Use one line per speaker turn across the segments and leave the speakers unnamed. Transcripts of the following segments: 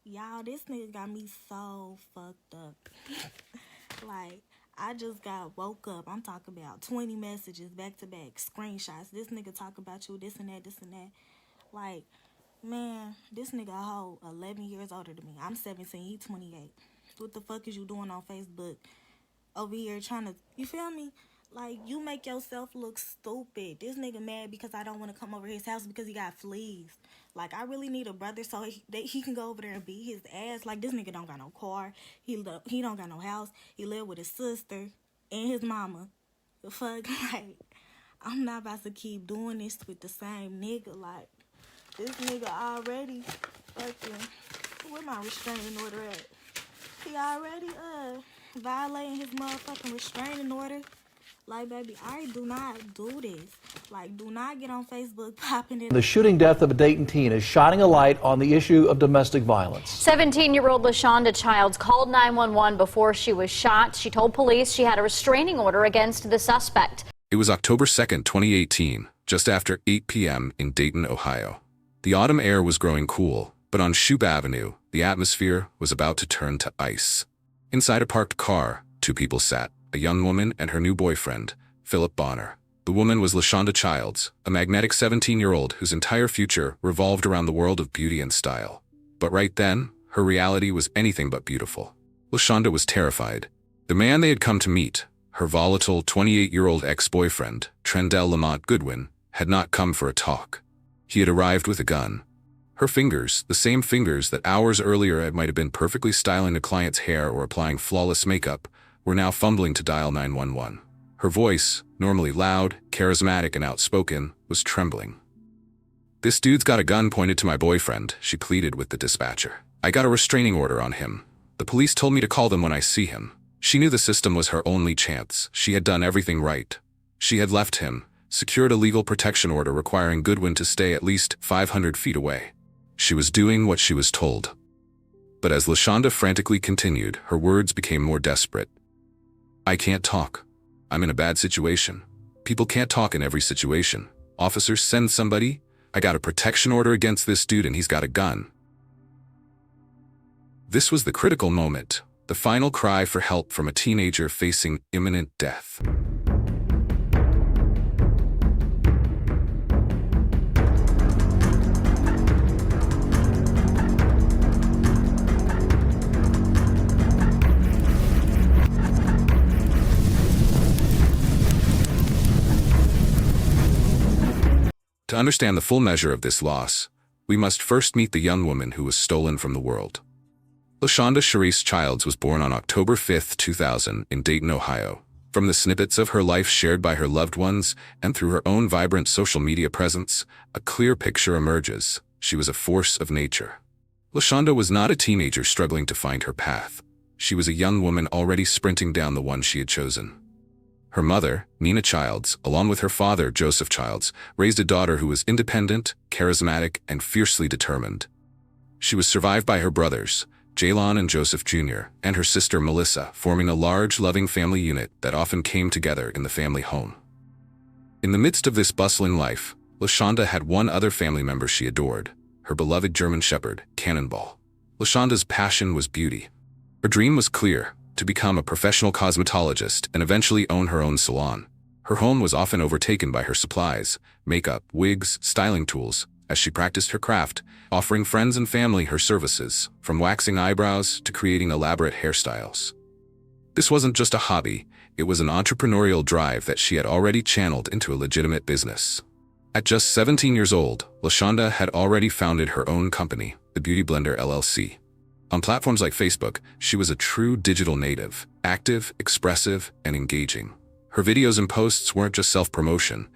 Y'all, this nigga got me so fucked up. Like, I just woke up. I'm talking about 20 messages back to back, screenshots. This nigga talk about you, this and that, this and that. Like, man, this nigga a whole 11 years older than me. I'm 17, he 28. What the fuck is you doing on Facebook? Over here trying to, you feel me? Like, you make yourself look stupid. This nigga mad because I don't want to come over his house because he got fleas. Like, I really need a brother so he can go over there and beat his ass. Like, this nigga don't got no car. He don't got no house. He live with his sister and his mama. The fuck? Like, I'm not about to keep doing this with the same nigga. Like, this nigga already fucking, where my restraining order at? He already violating his motherfucking restraining order. Like, baby, I do not do this. Like, do not get on Facebook popping it.
The shooting death of a Dayton teen is shining a light on the issue of domestic violence.
17-year-old Lashonda Childs called 911 before she was shot. She told police she had a restraining order against the suspect.
It was October 2nd, 2018, just after 8 p.m. in Dayton, Ohio. The autumn air was growing cool, but on Shoup Avenue, the atmosphere was about to turn to ice. Inside a parked car, two people sat, a young woman and her new boyfriend, Philip Bonner. The woman was Lashonda Childs, a magnetic 17-year-old whose entire future revolved around the world of beauty and style. But right then, her reality was anything but beautiful. Lashonda was terrified. The man they had come to meet, her volatile 28-year-old ex-boyfriend, Trendell Lamont Goodwin, had not come for a talk. He had arrived with a gun. Her fingers, the same fingers that hours earlier might have been perfectly styling a client's hair or applying flawless makeup, were now fumbling to dial 911. Her voice, normally loud, charismatic, and outspoken, was trembling. "This dude's got a gun pointed to my boyfriend," she pleaded with the dispatcher. "I got a restraining order on him. The police told me to call them when I see him." She knew the system was her only chance. She had done everything right. She had left him, secured a legal protection order requiring Goodwin to stay at least 500 feet away. She was doing what she was told. But as Lashonda frantically continued, her words became more desperate. "I can't talk. I'm in a bad situation. People can't talk in every situation. Officers, send somebody. I got a protection order against this dude and he's got a gun." This was the critical moment, the final cry for help from a teenager facing imminent death. To understand the full measure of this loss, we must first meet the young woman who was stolen from the world. Lashonda Sharice Childs was born on October 5, 2000, in Dayton, Ohio. From the snippets of her life shared by her loved ones and through her own vibrant social media presence, a clear picture emerges. She was a force of nature. Lashonda was not a teenager struggling to find her path. She was a young woman already sprinting down the one she had chosen. Her mother, Nina Childs, along with her father, Joseph Childs, raised a daughter who was independent, charismatic, and fiercely determined. She was survived by her brothers, Jalon and Joseph Jr., and her sister Melissa, forming a large, loving family unit that often came together in the family home. In the midst of this bustling life, Lashonda had one other family member she adored, her beloved German Shepherd, Cannonball. Lashonda's passion was beauty. Her dream was clear: to become a professional cosmetologist and eventually own her own salon. Her home was often overtaken by her supplies, makeup, wigs, styling tools, as she practiced her craft, offering friends and family her services, from waxing eyebrows to creating elaborate hairstyles. This wasn't just a hobby, it was an entrepreneurial drive that she had already channeled into a legitimate business. At just 17 years old, Lashonda had already founded her own company, the Beauty Blender LLC. On platforms like Facebook, she was a true digital native, active, expressive, and engaging. Her videos and posts weren't just self-promotion.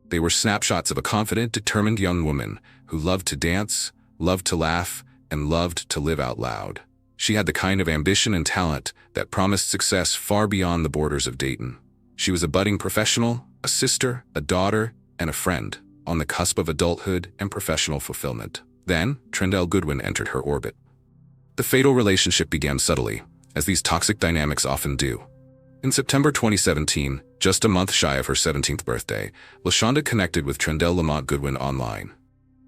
They were snapshots of a confident, determined young woman who loved to dance, loved to laugh, and loved to live out loud. She had the kind of ambition and talent that promised success far beyond the borders of Dayton. She was a budding professional, a sister, a daughter, and a friend, on the cusp of adulthood and professional fulfillment. Then, Trendell Goodwin entered her orbit. The fatal relationship began subtly, as these toxic dynamics often do. In September 2017, just a month shy of her 17th birthday, Lashonda connected with Trendell Lamont Goodwin online.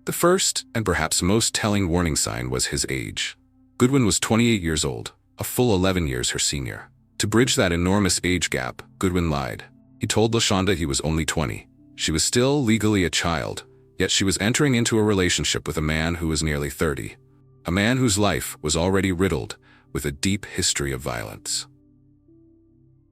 The first, and perhaps most telling warning sign was his age. Goodwin was 28 years old, a full 11 years her senior. To bridge that enormous age gap, Goodwin lied. He told Lashonda he was only 20. She was still legally a child, yet she was entering into a relationship with a man who was nearly 30. A man whose life was already riddled with a deep history of violence.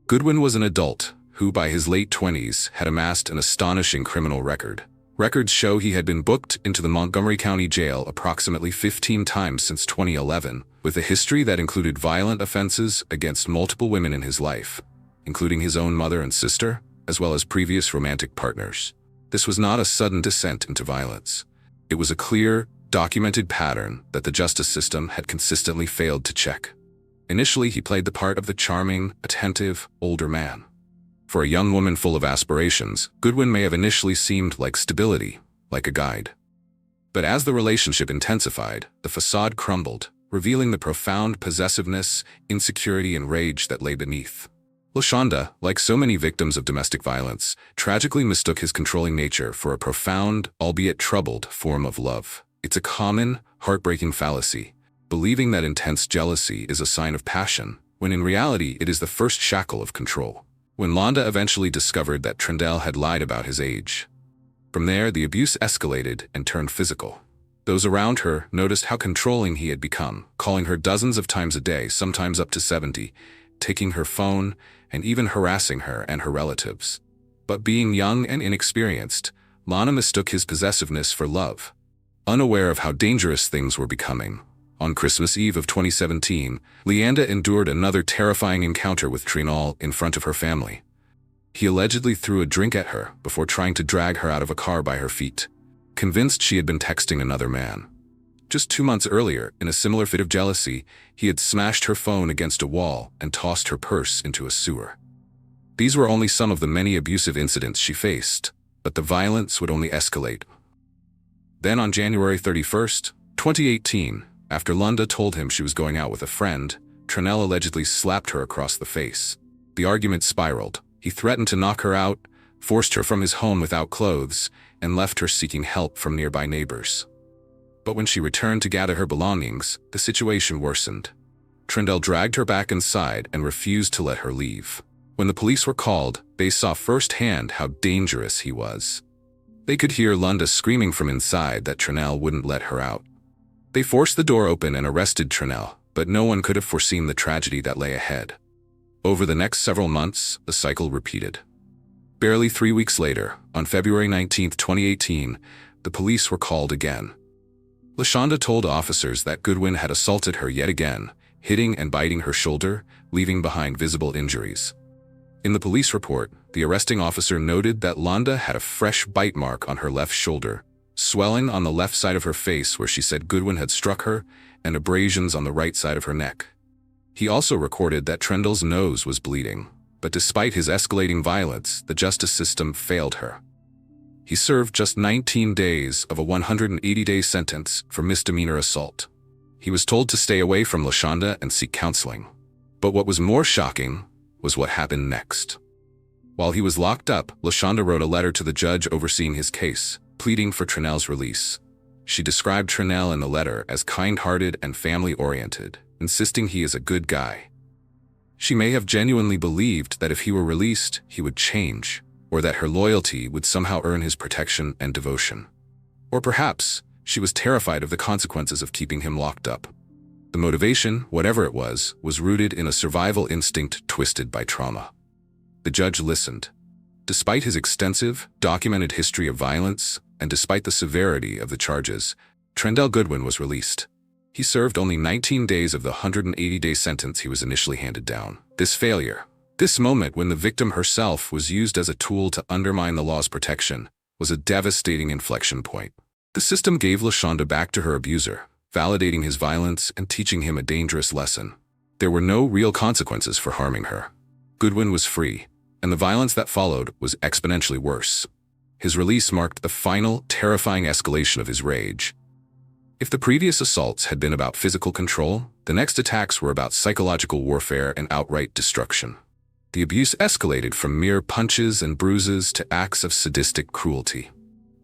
Goodwin was an adult who, by his late 20s, had amassed an astonishing criminal record. Records show he had been booked into the Montgomery County Jail approximately 15 times since 2011, with a history that included violent offenses against multiple women in his life, including his own mother and sister, as well as previous romantic partners. This was not a sudden descent into violence. It was a clear, documented pattern that the justice system had consistently failed to check. Initially, he played the part of the charming, attentive, older man. For a young woman full of aspirations, Goodwin may have initially seemed like stability, like a guide. But as the relationship intensified, the facade crumbled, revealing the profound possessiveness, insecurity, and rage that lay beneath. Lashonda, like so many victims of domestic violence, tragically mistook his controlling nature for a profound, albeit troubled, form of love. It's a common, heartbreaking fallacy, believing that intense jealousy is a sign of passion, when in reality it is the first shackle of control. When Londa eventually discovered that Trendell had lied about his age. From there, the abuse escalated and turned physical. Those around her noticed how controlling he had become, calling her dozens of times a day, sometimes up to 70, taking her phone, and even harassing her and her relatives. But being young and inexperienced, Lana mistook his possessiveness for love. Unaware of how dangerous things were becoming, on Christmas Eve of 2017, Leanda endured another terrifying encounter with Trendell in front of her family. He allegedly threw a drink at her before trying to drag her out of a car by her feet, convinced she had been texting another man. Just 2 months earlier, in a similar fit of jealousy, he had smashed her phone against a wall and tossed her purse into a sewer. These were only some of the many abusive incidents she faced, but the violence would only escalate. Then on January 31st, 2018, after Lunda told him she was going out with a friend, Trendell allegedly slapped her across the face. The argument spiraled. He threatened to knock her out, forced her from his home without clothes, and left her seeking help from nearby neighbors. But when she returned to gather her belongings, the situation worsened. Trendell dragged her back inside and refused to let her leave. When the police were called, they saw firsthand how dangerous he was. They could hear Lunda screaming from inside that Trendell wouldn't let her out. They forced the door open and arrested Trendell, but no one could have foreseen the tragedy that lay ahead. Over the next several months, the cycle repeated. Barely 3 weeks later, on February 19, 2018, the police were called again. Lashonda told officers that Goodwin had assaulted her yet again, hitting and biting her shoulder, leaving behind visible injuries. In the police report, the arresting officer noted that Londa had a fresh bite mark on her left shoulder, swelling on the left side of her face where she said Goodwin had struck her, and abrasions on the right side of her neck. He also recorded that Trendell's nose was bleeding, but despite his escalating violence, the justice system failed her. He served just 19 days of a 180-day sentence for misdemeanor assault. He was told to stay away from Lashonda and seek counseling. But what was more shocking was what happened next. While he was locked up, Lashonda wrote a letter to the judge overseeing his case, pleading for Trendell's release. She described Trendell in the letter as kind-hearted and family-oriented, insisting he is a good guy. She may have genuinely believed that if he were released, he would change, or that her loyalty would somehow earn his protection and devotion. Or perhaps she was terrified of the consequences of keeping him locked up. The motivation, whatever it was rooted in a survival instinct twisted by trauma. The judge listened. Despite his extensive, documented history of violence, and despite the severity of the charges, Trendell Goodwin was released. He served only 19 days of the 180-day sentence he was initially handed down. This failure, this moment when the victim herself was used as a tool to undermine the law's protection, was a devastating inflection point. The system gave Lashonda back to her abuser, validating his violence and teaching him a dangerous lesson. There were no real consequences for harming her. Goodwin was free, and the violence that followed was exponentially worse. His release marked the final, terrifying escalation of his rage. If the previous assaults had been about physical control, the next attacks were about psychological warfare and outright destruction. The abuse escalated from mere punches and bruises to acts of sadistic cruelty.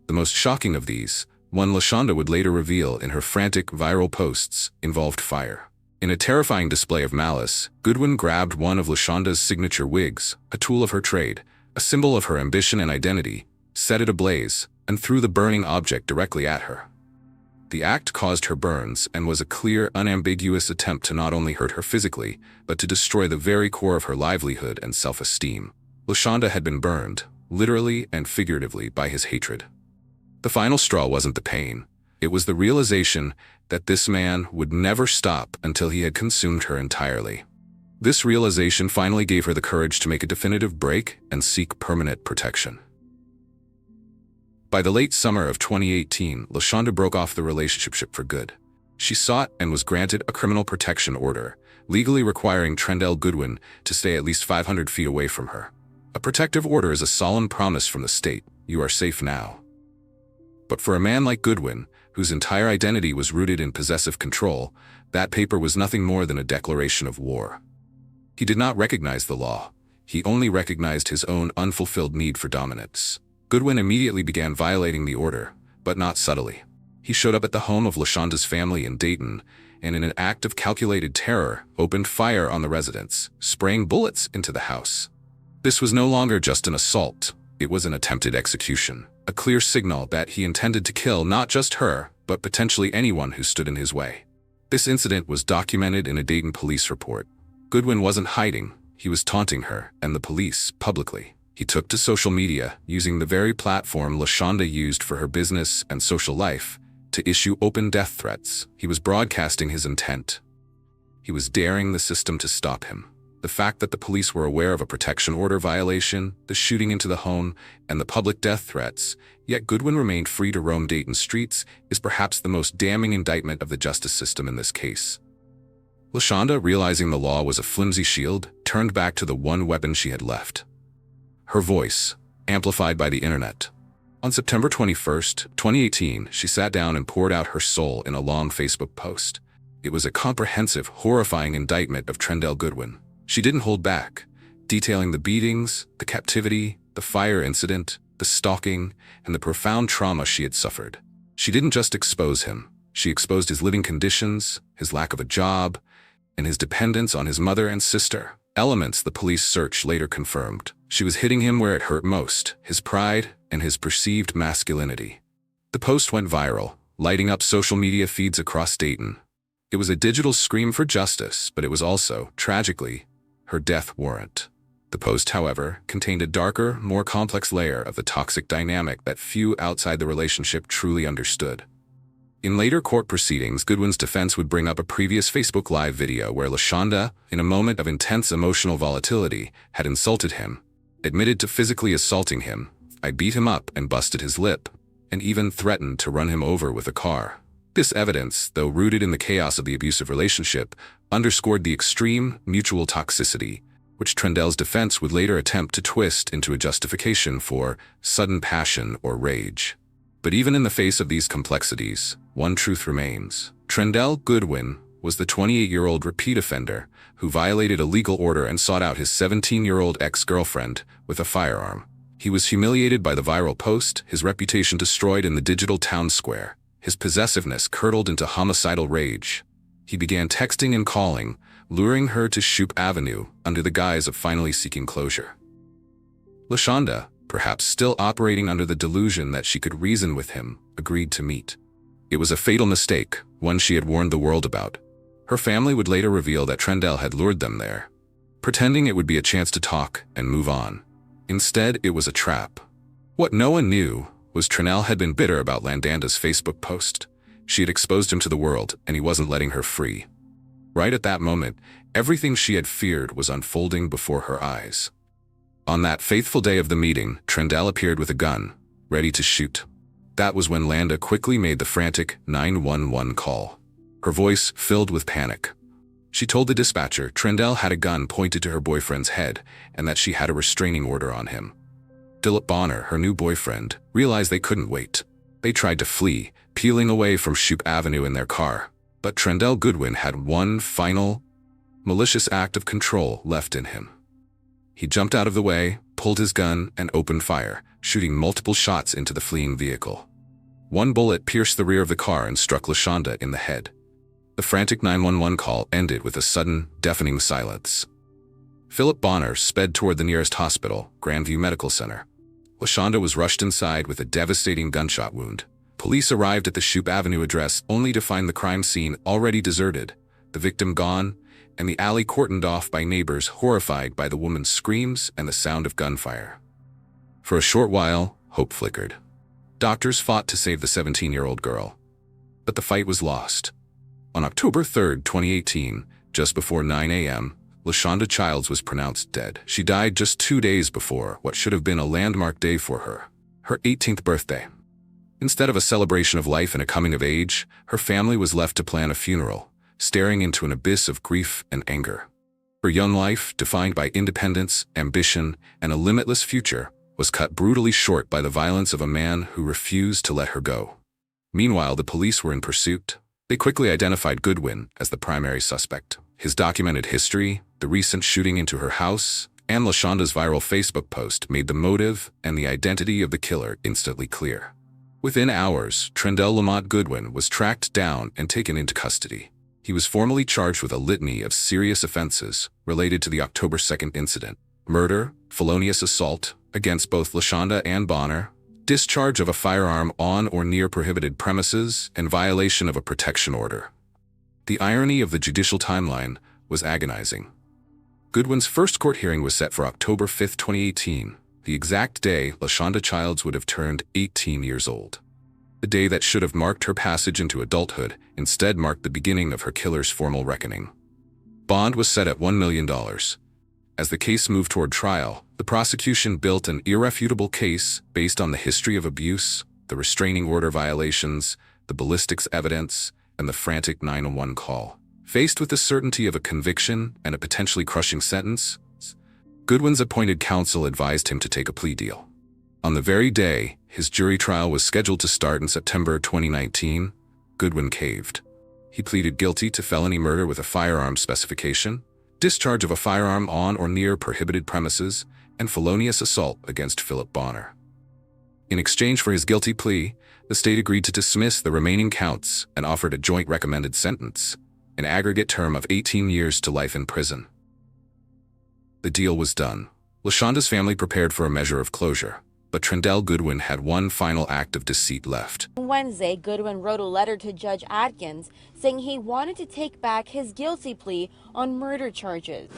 The most shocking of these, one Lashonda would later reveal in her frantic viral posts, involved fire. In a terrifying display of malice, Goodwin grabbed one of Lashonda's signature wigs, a tool of her trade, a symbol of her ambition and identity, set it ablaze, and threw the burning object directly at her. The act caused her burns and was a clear, unambiguous attempt to not only hurt her physically, but to destroy the very core of her livelihood and self-esteem. Lashonda had been burned, literally and figuratively, by his hatred. The final straw wasn't the pain. It was the realization that this man would never stop until he had consumed her entirely. This realization finally gave her the courage to make a definitive break and seek permanent protection. By the late summer of 2018, Lashonda broke off the relationship for good. She sought and was granted a criminal protection order, legally requiring Trendell Goodwin to stay at least 500 feet away from her. A protective order is a solemn promise from the state: you are safe now. But for a man like Goodwin, whose entire identity was rooted in possessive control, that paper was nothing more than a declaration of war. He did not recognize the law. He only recognized his own unfulfilled need for dominance. Goodwin immediately began violating the order, but not subtly. He showed up at the home of Lashonda's family in Dayton, and in an act of calculated terror, opened fire on the residents, spraying bullets into the house. This was no longer just an assault. It was an attempted execution, a clear signal that he intended to kill not just her, but potentially anyone who stood in his way. This incident was documented in a Dayton police report. Goodwin wasn't hiding. He was taunting her and the police publicly. He took to social media, using the very platform Lashonda used for her business and social life, to issue open death threats. He was broadcasting his intent. He was daring the system to stop him. The fact that the police were aware of a protection order violation, the shooting into the home, and the public death threats, yet Goodwin remained free to roam Dayton streets, is perhaps the most damning indictment of the justice system in this case. Lashonda, realizing the law was a flimsy shield, turned back to the one weapon she had left: her voice, amplified by the internet. On September 21st, 2018, she sat down and poured out her soul in a long Facebook post. It was a comprehensive, horrifying indictment of Trendell Goodwin. She didn't hold back, detailing the beatings, the captivity, the fire incident, the stalking, and the profound trauma she had suffered. She didn't just expose him. She exposed his living conditions, his lack of a job, and his dependence on his mother and sister, elements the police search later confirmed. She was hitting him where it hurt most: his pride and his perceived masculinity. The post went viral, lighting up social media feeds across Dayton. It was a digital scream for justice, but it was also, tragically, her death warrant. The post, however, contained a darker, more complex layer of the toxic dynamic that few outside the relationship truly understood. In later court proceedings, Goodwin's defense would bring up a previous Facebook Live video where Lashonda, in a moment of intense emotional volatility, had insulted him, admitted to physically assaulting him. "I beat him up and busted his lip," and even threatened to run him over with a car. This evidence, though rooted in the chaos of the abusive relationship, underscored the extreme, mutual toxicity, which Trendell's defense would later attempt to twist into a justification for sudden passion or rage. But even in the face of these complexities, one truth remains. Trendell Goodwin was the 28-year-old repeat offender who violated a legal order and sought out his 17-year-old ex-girlfriend with a firearm. He was humiliated by the viral post, his reputation destroyed in the digital town square, his possessiveness curdled into homicidal rage. He began texting and calling, luring her to Shoup Avenue under the guise of finally seeking closure. Lashonda, perhaps still operating under the delusion that she could reason with him, agreed to meet. It was a fatal mistake, one she had warned the world about. Her family would later reveal that Trendell had lured them there, pretending it would be a chance to talk and move on. Instead, it was a trap. What no one knew was Trendell had been bitter about Landanda's Facebook post. She had exposed him to the world, and he wasn't letting her free. Right at that moment, everything she had feared was unfolding before her eyes. On that faithful day of the meeting, Trendell appeared with a gun, ready to shoot. That was when Landa quickly made the frantic 911 call, her voice filled with panic. She told the dispatcher Trendell had a gun pointed to her boyfriend's head and that she had a restraining order on him. Philip Bonner, her new boyfriend, realized they couldn't wait. They tried to flee, peeling away from Shoup Avenue in their car. But Trendell Goodwin had one final, malicious act of control left in him. He jumped out of the way, pulled his gun, and opened fire, shooting multiple shots into the fleeing vehicle. One bullet pierced the rear of the car and struck Lashonda in the head. The frantic 911 call ended with a sudden, deafening silence. Philip Bonner sped toward the nearest hospital, Grandview Medical Center. Lashonda was rushed inside with a devastating gunshot wound. Police arrived at the Shoup Avenue address only to find the crime scene already deserted, the victim gone, and the alley cordoned off by neighbors horrified by the woman's screams and the sound of gunfire. For a short while, hope flickered. Doctors fought to save the 17-year-old girl. But the fight was lost. On October 3, 2018, just before 9 a.m., Lashonda Childs was pronounced dead. She died just 2 days before what should have been a landmark day for her 18th birthday. Instead of a celebration of life and a coming of age, her family was left to plan a funeral, staring into an abyss of grief and anger. Her young life, defined by independence, ambition, and a limitless future, was cut brutally short by the violence of a man who refused to let her go. Meanwhile, the police were in pursuit. They quickly identified Goodwin as the primary suspect. His documented history, the recent shooting into her house, and Lashonda's viral Facebook post made the motive and the identity of the killer instantly clear. Within hours, Trendell Lamont Goodwin was tracked down and taken into custody. He was formally charged with a litany of serious offenses related to the October 2nd incident: murder, felonious assault against both Lashonda and Bonner, discharge of a firearm on or near prohibited premises, and violation of a protection order. The irony of the judicial timeline was agonizing. Goodwin's first court hearing was set for October 5, 2018, the exact day Lashonda Childs would have turned 18 years old. The day that should have marked her passage into adulthood instead marked the beginning of her killer's formal reckoning. Bond was set at $1 million. As the case moved toward trial, the prosecution built an irrefutable case based on the history of abuse, the restraining order violations, the ballistics evidence, and the frantic 911 call. Faced with the certainty of a conviction and a potentially crushing sentence, Goodwin's appointed counsel advised him to take a plea deal. On the very day his jury trial was scheduled to start in September 2019, Goodwin caved. He pleaded guilty to felony murder with a firearm specification, discharge of a firearm on or near prohibited premises, and felonious assault against Philip Bonner. In exchange for his guilty plea, the state agreed to dismiss the remaining counts and offered a joint recommended sentence, an aggregate term of 18 years to life in prison. The deal was done. Lashonda's family prepared for a measure of closure, but Trendell Goodwin had one final act of deceit left.
On Wednesday, Goodwin wrote a letter to Judge Atkins saying he wanted to take back his guilty plea on murder charges.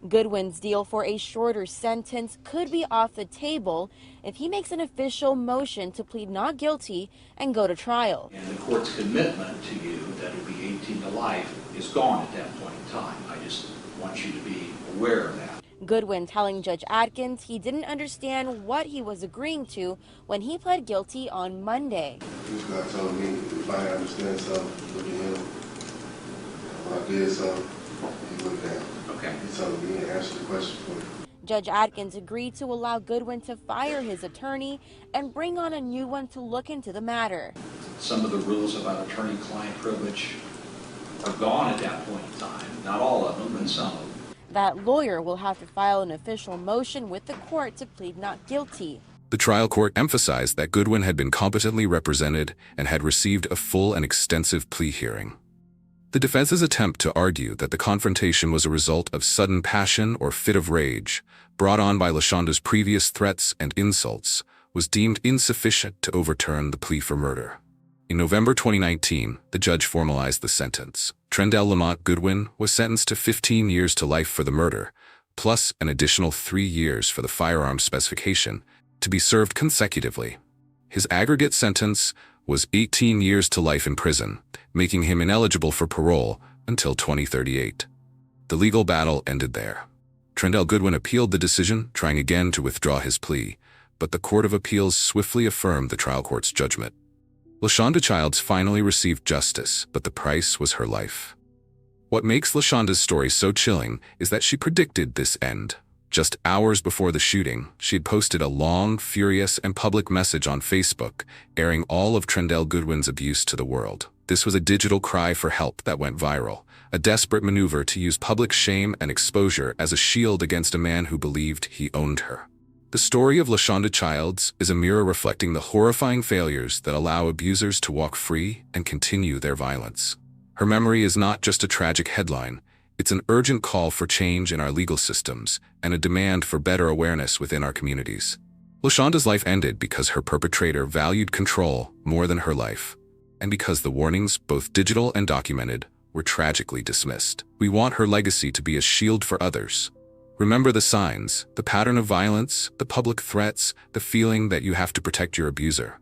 Goodwin's deal for a shorter sentence could be off the table if he makes an official motion to plead not guilty and go to trial.
And the court's commitment to you that it would be 18 to life is gone at that point in time. I just want you to be aware of that.
Goodwin telling Judge Atkins he didn't understand what he was agreeing to when he pled guilty on Monday.
This guy told me if I understand something, look at him. When I did something, he looked down.
Okay.
He told me to answer the question for me.
Judge Atkins agreed to allow Goodwin to fire his attorney and bring on a new one to look into the matter.
Some of the rules about attorney-client privilege are gone at that point in time. Not all of them, but some of them.
That lawyer will have to file an official motion with the court to plead not guilty.
The trial court emphasized that Goodwin had been competently represented and had received a full and extensive plea hearing. The defense's attempt to argue that the confrontation was a result of sudden passion or fit of rage, brought on by Lashonda's previous threats and insults, was deemed insufficient to overturn the plea for murder. In November 2019, the judge formalized the sentence. Trendell Lamont Goodwin was sentenced to 15 years to life for the murder, plus an additional 3 years for the firearm specification, to be served consecutively. His aggregate sentence was 18 years to life in prison, making him ineligible for parole until 2038. The legal battle ended there. Trendell Goodwin appealed the decision, trying again to withdraw his plea, but the Court of Appeals swiftly affirmed the trial court's judgment. Lashonda Childs finally received justice, but the price was her life. What makes Lashonda's story so chilling is that she predicted this end. Just hours before the shooting, she had posted a long, furious, and public message on Facebook, airing all of Trendell Goodwin's abuse to the world. This was a digital cry for help that went viral, a desperate maneuver to use public shame and exposure as a shield against a man who believed he owned her. The story of Lashonda Childs is a mirror reflecting the horrifying failures that allow abusers to walk free and continue their violence. Her memory is not just a tragic headline, it's an urgent call for change in our legal systems and a demand for better awareness within our communities. Lashonda's life ended because her perpetrator valued control more than her life, and because the warnings, both digital and documented, were tragically dismissed. We want her legacy to be a shield for others. Remember the signs, the pattern of violence, the public threats, the feeling that you have to protect your abuser.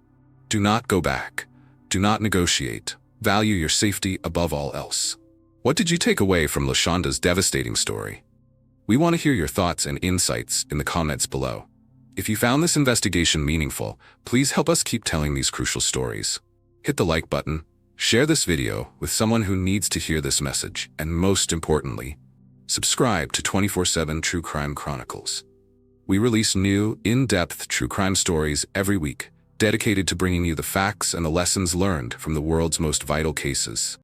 Do not go back. Do not negotiate. Value your safety above all else. What did you take away from Lashonda's devastating story? We want to hear your thoughts and insights in the comments below. If you found this investigation meaningful, please help us keep telling these crucial stories. Hit the like button, share this video with someone who needs to hear this message, and most importantly, subscribe to 24/7 True Crime Chronicles. We release new, in-depth true crime stories every week, dedicated to bringing you the facts and the lessons learned from the world's most vital cases.